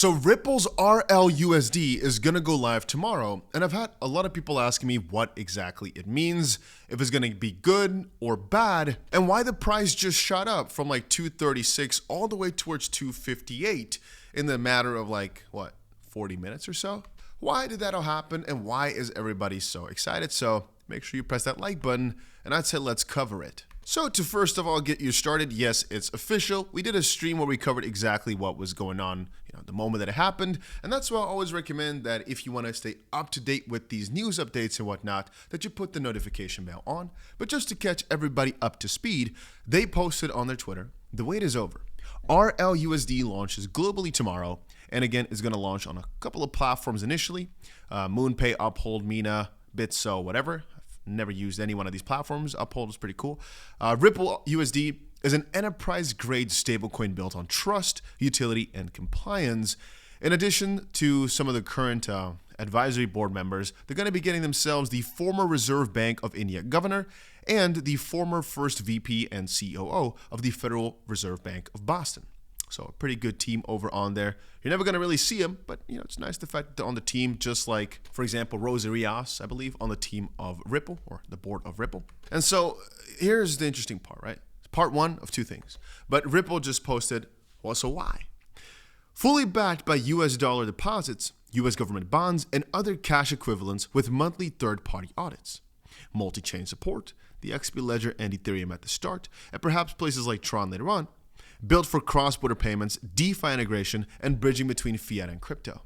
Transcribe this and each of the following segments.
So Ripple's RLUSD is going to go live tomorrow, and I've had a lot of people asking me what exactly it means, if it's going to be good or bad, and why the price just shot up from like 236 all the way towards 258 in the matter of like, 40 minutes or so? Why did that all happen, and why is everybody so excited? So make sure you press that like button, and I'd say let's cover it. So to first of all get you started, yes, it's official. We did a stream where we covered exactly what was going on, the moment that it happened. And that's why I always recommend that if you want to stay up to date with these news updates and whatnot, that you put the notification bell on. But just to catch everybody up to speed, they posted on their Twitter, the wait is over. RLUSD launches globally tomorrow. And again, it's going to launch on a couple of platforms initially. MoonPay, Uphold, MINA, BitSo, whatever. Never used any one of these platforms. Uphold is pretty cool. Ripple USD is an enterprise-grade stablecoin built on trust, utility, and compliance. In addition to some of the current advisory board members, they're going to be getting themselves the former Reserve Bank of India governor and the former first VP and COO of the Federal Reserve Bank of Boston. So a pretty good team over on there. You're never going to really see them, but it's nice the fact that they're on the team, just like, for example, 𝗂𝗂, I believe, on the team of Ripple, or the board of Ripple. And so here's the interesting part, right? Part one of two things. But Ripple just posted, well, so why? Fully backed by US dollar deposits, US government bonds, and other cash equivalents with monthly third-party audits. Multi-chain support, the XP Ledger and Ethereum at the start, and perhaps places like Tron later on. Built for cross-border payments, DeFi integration, and bridging between fiat and crypto.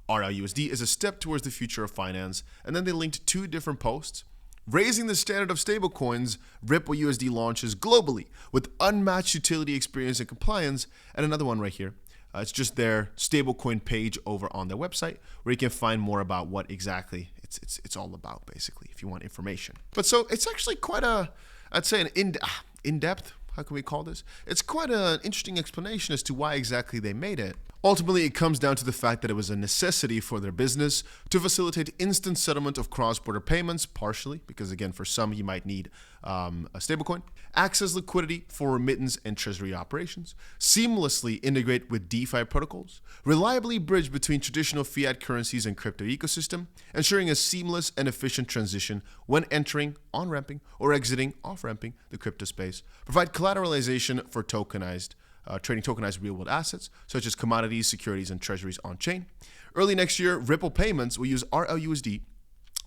RLUSD is a step towards the future of finance, and then they linked two different posts. Raising the standard of stablecoins, Ripple USD launches globally with unmatched utility experience and compliance, and another one right here. It's just their stablecoin page over on their website, where you can find more about what exactly it's all about, basically, if you want information. But so it's actually quite I'd say an in-depth, how can we call this? It's quite an interesting explanation as to why exactly they made it. Ultimately, it comes down to the fact that it was a necessity for their business to facilitate instant settlement of cross-border payments, partially, because again, for some, you might need a stablecoin, access liquidity for remittance and treasury operations, seamlessly integrate with DeFi protocols, reliably bridge between traditional fiat currencies and crypto ecosystem, ensuring a seamless and efficient transition when entering, on-ramping, or exiting, off-ramping the crypto space, provide collateralization for trading tokenized real-world assets, such as commodities, securities, and treasuries on-chain. Early next year, Ripple Payments will use RLUSD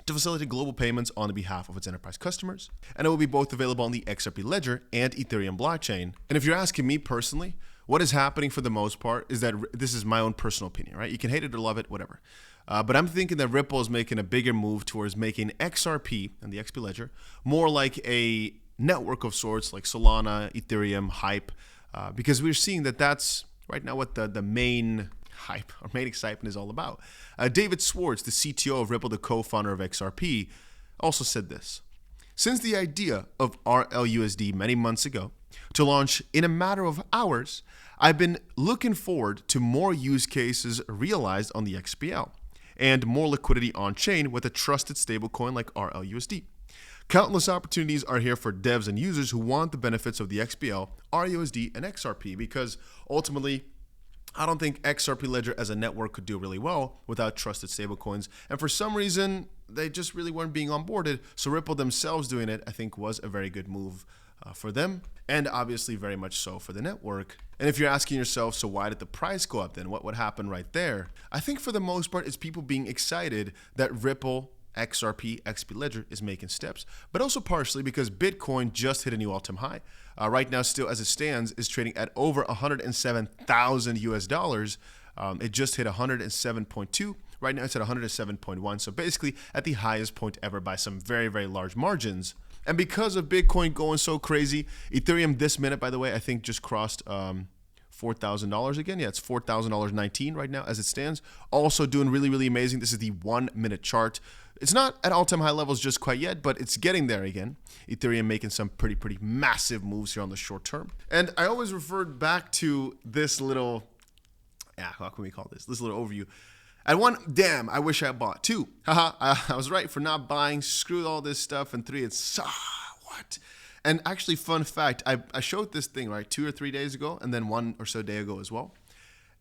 to facilitate global payments on behalf of its enterprise customers, and it will be both available on the XRP Ledger and Ethereum blockchain. And if you're asking me personally, what is happening for the most part is that this is my own personal opinion, right? You can hate it or love it, whatever. But I'm thinking that Ripple is making a bigger move towards making XRP and the XP Ledger more like a network of sorts, like Solana, Ethereum, Hype, because we're seeing that that's right now what the main hype or main excitement is all about. David Schwartz, the CTO of Ripple, the co-founder of XRP, also said this. Since the idea of RLUSD many months ago to launch in a matter of hours, I've been looking forward to more use cases realized on the XPL and more liquidity on-chain with a trusted stablecoin like RLUSD. Countless opportunities are here for devs and users who want the benefits of the XPL, RUSD, and XRP, because ultimately, I don't think XRP Ledger as a network could do really well without trusted stablecoins. And for some reason, they just really weren't being onboarded. So Ripple themselves doing it, I think, was a very good move for them, and obviously very much so for the network. And if you're asking yourself, so why did the price go up then? What happened right there? I think for the most part, it's people being excited that Ripple, XRP, XP Ledger is making steps, but also partially because Bitcoin just hit a new all-time high. Right now, still as it stands, is trading at over 107,000 US dollars. It just hit 107.2. Right now, it's at 107.1. So basically at the highest point ever by some very, very large margins. And because of Bitcoin going so crazy, Ethereum this minute, by the way, I think just crossed $4,000 again. Yeah, it's $4,000.19 right now as it stands. Also doing really, really amazing. This is the 1 minute chart. It's not at all-time high levels just quite yet, but it's getting there again. Ethereum making some pretty massive moves here on the short term. And I always referred back to this little, how can we call this? This little overview. At one, damn, I wish I bought. 2, haha, I was right for not buying. Screw all this stuff. And 3, it's, what? And actually, fun fact, I showed this thing, right, 2 or 3 days ago, and then 1 or so day ago as well.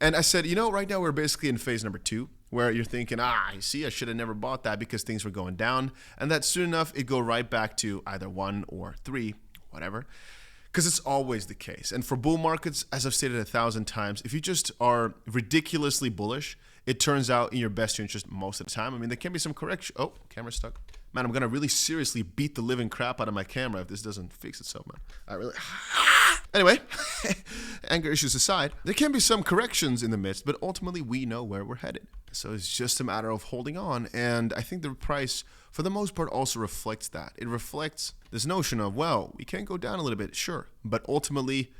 And I said, you know, right now we're basically in phase number 2, where you're thinking, you see, I should have never bought that because things were going down. And that soon enough, it go right back to either 1 or 3, whatever. Because it's always the case. And for bull markets, as I've stated 1,000 times, if you just are ridiculously bullish, it turns out in your best interest most of the time. I mean, there can be some correction. Oh, camera's stuck. Man, I'm going to really seriously beat the living crap out of my camera if this doesn't fix itself, man. I really... Anyway, anger issues aside, there can be some corrections in the midst, but ultimately we know where we're headed. So it's just a matter of holding on. And I think the price, for the most part, also reflects that. It reflects this notion of, well, we can go down a little bit, sure. But ultimately,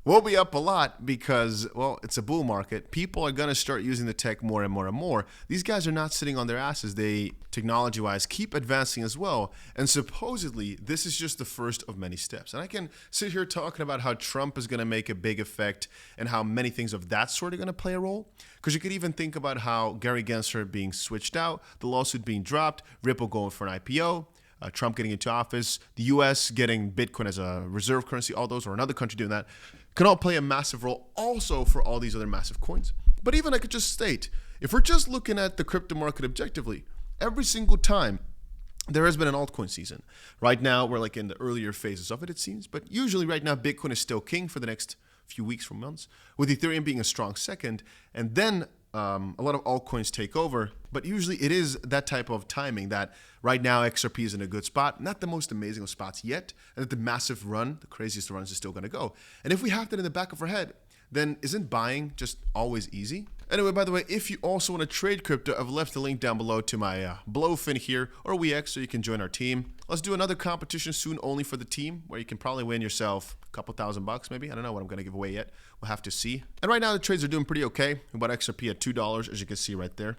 we'll be up a lot because, well, it's a bull market. People are going to start using the tech more and more and more. These guys are not sitting on their asses. They, technology-wise, keep advancing as well. And supposedly, this is just the first of many steps. And I can sit here talking about how Trump is going to make a big effect and how many things of that sort are going to play a role. Because you could even think about how Gary Gensler being switched out, the lawsuit being dropped, Ripple going for an IPO, Trump getting into office, the US getting Bitcoin as a reserve currency, all those, or another country doing that, can all play a massive role also for all these other massive coins. But even I could just state, if we're just looking at the crypto market objectively, every single time there has been an altcoin season. Right now, we're like in the earlier phases of it, it seems. But usually right now, Bitcoin is still king for the next few weeks or months, with Ethereum being a strong second. And then a lot of altcoins take over, but usually it is that type of timing that right now XRP is in a good spot, not the most amazing of spots yet, and that the massive run, the craziest runs, is still going to go. And if we have that in the back of our head, then isn't buying just always easy? Anyway, by the way, if you also want to trade crypto, I've left a link down below to my Blowfin here, or WeX, so you can join our team. Let's do another competition soon only for the team, where you can probably win yourself a couple $1,000 maybe. I don't know what I'm going to give away yet. We'll have to see. And right now, the trades are doing pretty okay. We bought XRP at $2, as you can see right there.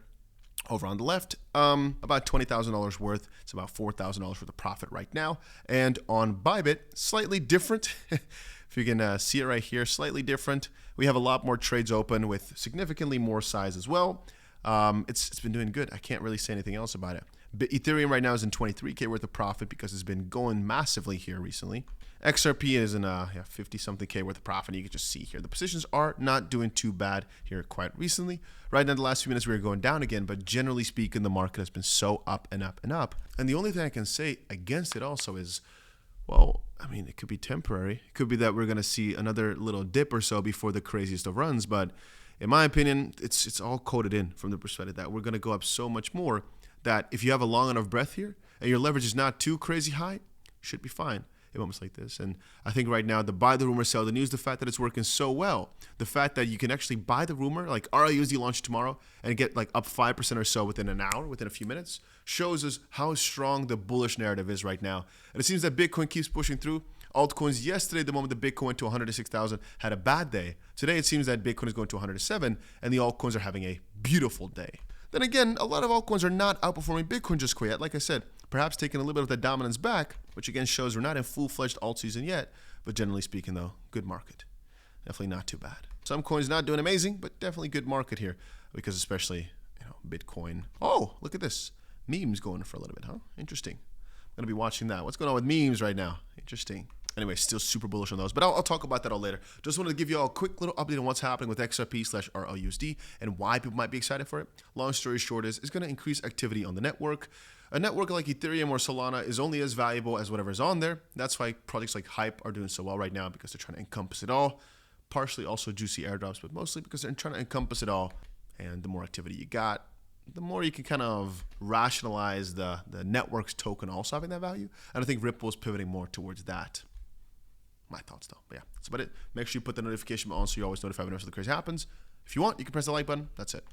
Over on the left, about $20,000 worth. It's about $4,000 worth of profit right now. And on Bybit, slightly different. If you can see it right here, slightly different. We have a lot more trades open with significantly more size as well. It's been doing good. I can't really say anything else about it. But Ethereum right now is in 23K worth of profit because it's been going massively here recently. XRP is in 50-something K worth of profit. You can just see here. The positions are not doing too bad here quite recently. Right now, the last few minutes, we were going down again, but generally speaking, the market has been so up and up and up. And the only thing I can say against it also is, well, I mean, it could be temporary. It could be that we're going to see another little dip or so before the craziest of runs. But in my opinion, it's all coded in from the perspective that we're going to go up so much more that if you have a long enough breath here and your leverage is not too crazy high, you should be fine in moments like this. And I think right now, the buy the rumor, sell the news, the fact that it's working so well, the fact that you can actually buy the rumor, like RLUSD launch tomorrow and get like up 5% or so within an hour, within a few minutes, shows us how strong the bullish narrative is right now. And it seems that Bitcoin keeps pushing through. Altcoins yesterday, the moment the Bitcoin went to 106,000, had a bad day. Today, it seems that Bitcoin is going to 107, and the altcoins are having a beautiful day. Then again, a lot of altcoins are not outperforming Bitcoin just quite yet. Like I said, perhaps taking a little bit of the dominance back, which again shows we're not in full-fledged alt season yet. But generally speaking, though, good market. Definitely not too bad. Some coins not doing amazing, but definitely good market here because especially, Bitcoin. Oh, look at this. Memes going for a little bit, huh? Interesting. I'm going to be watching that. What's going on with memes right now? Interesting. Anyway, still super bullish on those, but I'll talk about that all later. Just wanted to give you all a quick little update on what's happening with XRP/RLUSD and why people might be excited for it. Long story short is, it's going to increase activity on the network. A network like Ethereum or Solana is only as valuable as whatever's on there. That's why projects like HYPE are doing so well right now, because they're trying to encompass it all. Partially also juicy airdrops, but mostly because they're trying to encompass it all. And the more activity you got, the more you can kind of rationalize the network's token also having that value. And I think Ripple is pivoting more towards that. My thoughts though. But yeah, that's about it. Make sure you put the notification on so you're always notified whenever something crazy happens. If you want, you can press the like button. That's it.